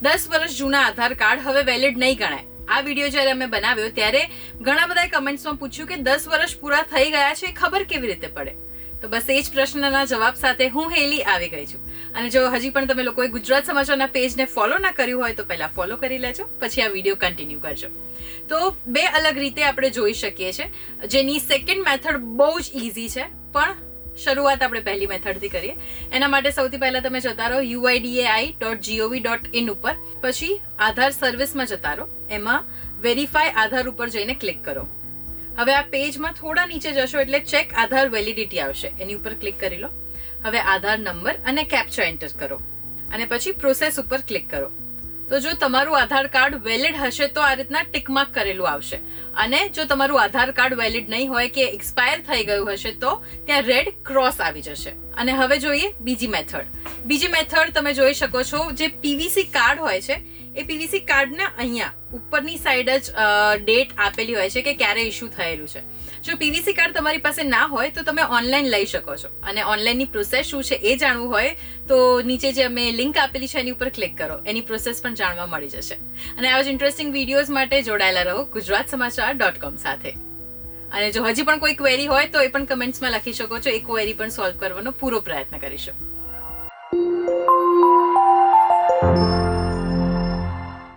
10 વર્ષ જૂના આધાર કાર્ડ હવે વેલિડ નહીં ગણાય. આ વિડીયો જ્યારે અમે બનાવ્યો ત્યારે ઘણા બધાએ કમેન્ટ્સમાં પૂછ્યું કે 10 વર્ષ પૂરા થઈ ગયા છે, ખબર કેવી રીતે પડે? તો બસ એ જ પ્રશ્નના જવાબ સાથે હું હેલી આવી ગઈ છું. અને જો હજી પણ તમે લોકોએ ગુજરાત સમાચારના પેજને ફોલો ના કર્યું હોય તો પહેલા ફોલો કરી લેજો, પછી આ વિડીયો કન્ટિન્યુ કરજો. તો બે અલગ રીતે આપણે જોઈ શકીએ છીએ, જેની સેકન્ડ મેથડ બહુ જ ઇઝી છે, પણ શરૂઆત આપણે પહેલી મેથડથી કરીએ. એના માટે સૌથી પહેલા તમે જતા રહો uidai.gov.in ઉપર, પછી આધાર સર્વિસમાં જતા રહો, એમાં વેરીફાઈ આધાર ઉપર જઈને ક્લિક કરો. હવે આ પેજમાં થોડા નીચે જશો એટલે ચેક આધાર વેલિડિટી આવશે, એની ઉપર ક્લિક કરી લો. હવે આધાર નંબર અને કેપ્ચા એન્ટર કરો અને પછી પ્રોસેસ ઉપર ક્લિક કરો. તો જો તમારું આધાર કાર્ડ વેલિડ હશે તો આ રીતના ટિક માર્ક કરેલું આવશે, અને જો તમારું આધાર કાર્ડ વેલિડ નહીં હોય કે એક્સપાયર થઈ ગયું હશે તો ત્યાં રેડ ક્રોસ આવી જશે. અને હવે જોઈએ બીજી મેથડ. બીજી મેથડ તમે જોઈ શકો છો, જે પીવીસી કાર્ડ હોય છે એ પીવીસી કાર્ડના અહીંયા ઉપરની સાઈડ જ ડેટ આપેલી હોય છે કે ક્યારે ઇશ્યુ થયેલું છે. જો પીવીસી કાર્ડ તમારી પાસે ના હોય તો તમે ઓનલાઈન લઈ શકો છો, અને ઓનલાઈનની પ્રોસેસ શું છે એ જાણવું હોય તો નીચે જે અમે લિંક આપેલી છે એની ઉપર ક્લિક કરો, એની પ્રોસેસ પણ જાણવા મળી જશે. અને આવા જ ઇન્ટરેસ્ટિંગ વિડીયોઝ માટે જોડાયેલા રહો gujaratsamachar.com સાથે. અને જો હજી પણ કોઈ ક્વેરી હોય તો એ પણ કમેન્ટ્સમાં લખી શકો છો, એ ક્વેરી પણ સોલ્વ કરવાનો પૂરો પ્રયત્ન કરીશું.